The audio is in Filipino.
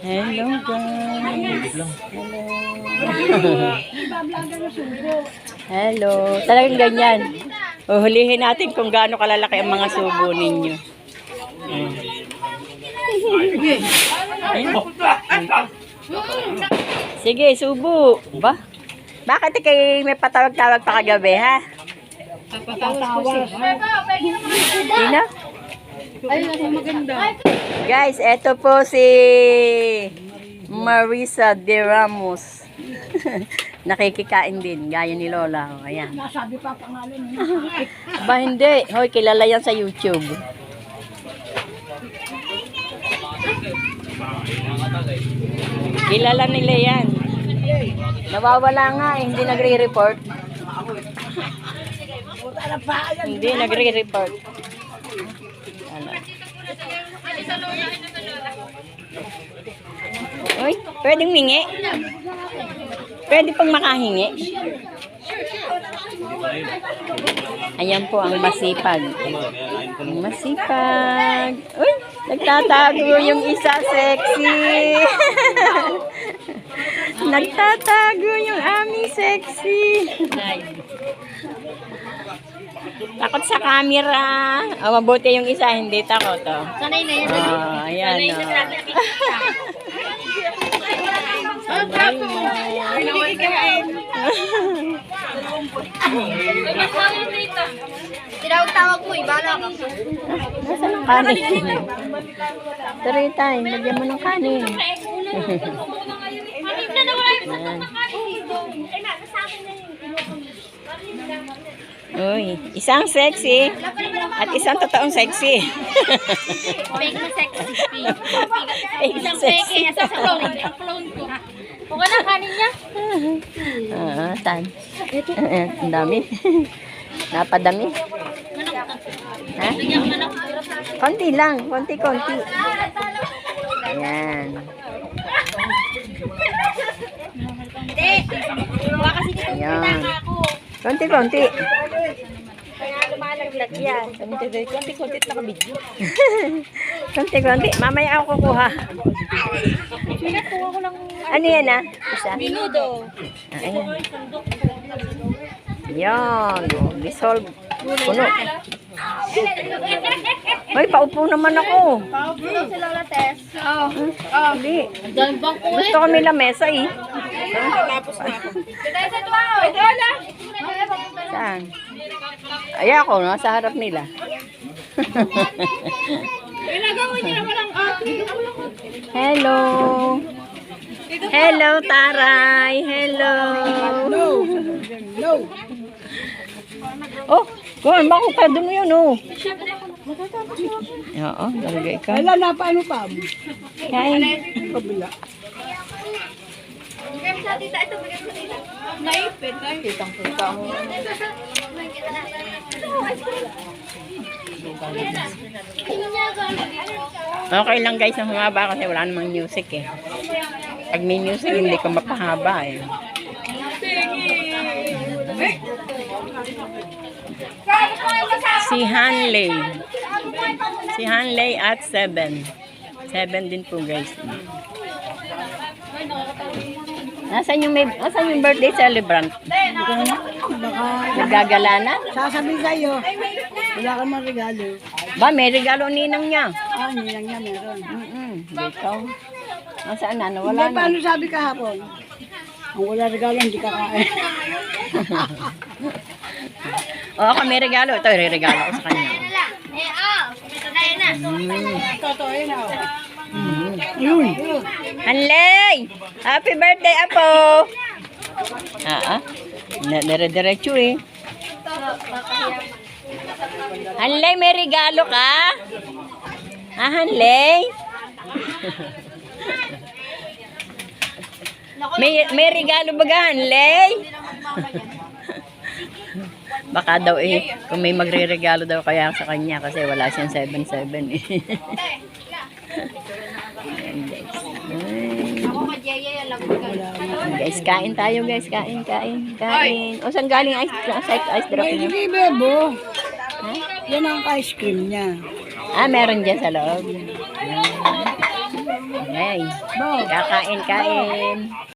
Hello guys. Hello. Talagang ganyan. Uhulihin natin kung gaano kalalaki ang mga subo ninyo. Sige, subo. Ba? Bakit kayo may patawag-tawag pa kagabi, ha? Sino? Ay, maganda. Guys, eto po si Marisa de Ramos. Nakikikain din, gaya ni Lola. Ayan. Nasabi pa pangalan niya. Ba hindi? Hoy, kilala yan sa YouTube. Kilala nila yan. Nawawala nga eh, hindi nagre-report. Hindi nagre-report. Ano? Uy, pwedeng mingi? Pwede pang makahingi? Ayan po ang masipag. Ang masipag. Uy, nagtatago yung isa, sexy. Nagtatago yung aming sexy. Takot sa camera. Oh, mabuti yung isa, hindi takot. Oh. Sanay na yan. Ayan. Tinawag mo, ibala ka. Nasaan ang kanin? Tuloy tayo, lagyan mo ng kanin. Ayan. Uy, isang sexy at isang totoong sexy. Fake na sexy. Fake na Isang sexy. fake, sa clone. Ang clone ko. Kung ano kanin niya? Saan? Ang dami. Napadami. Ha? Konti lang. Konti-konti. Ayan. Hindi. Baka kasi dito Ayan. ako. Konti-konti. Kaya lumalaglag yan. Konti-konti nakabidyo. Konti-konti. Mamaya ako kukuha. Pinatuwa ko lang. Ano yan ah? Isa? Minudo. Ayan. Yan. Dissolve. Puno. Hoy, paupo naman ako. Paupo daw si Lola Tess. Hindi. Dahil bang ko Gusto kami lamesa eh. Tapos na ako. Dahil sa tuwa. Ay, Lola. Saan? Ay ako, nasa harap nila. Ginagawin niya naman ang Hello. Hello, Taray. Hello. No. Oh, kuhan ba ko pa doon yun, oh. Oo, talaga ikaw. Kailan na paano pa? Kain. Kabila. Bigyan sa tita ito, bigyan sa tita. Naipit, ay. Kitang-kita mo. Okay lang guys, ang humaba kasi wala namang music eh. Pag may music, hindi ko mapahaba eh. Si Hanley. Si Hanley at 7. 7 din po guys. Nasaan yung birthday celebrant? Nagagala na? Sasabihin sa'yo, wala ka mang regalo. Ba, may regalo ninang niya. Nilang niya meron. Dito. Nasaan na? Hindi, Wala na. paano sabi kahapon? Ang wala regalo, hindi ka kain. Oo, ako may regalo. Ito, regalo ko sa kanya. Totoo yun ako. Yun. Hanley! Happy birthday, Apo! Dire-diretso eh. Hanley, may regalo ka? Hanley? may regalo ba ka, Hanley? Baka daw eh, kung may magre-regalo daw kaya sa kanya kasi wala siyang 7-7 eh. Ayan, guys. Guys, kain tayo guys. Kain. O, saan galing ice drop niyo? Hindi, Bebo. Ha? Yan ang ice cream niya. Meron dyan sa loob. Ayan. Okay. Kakain.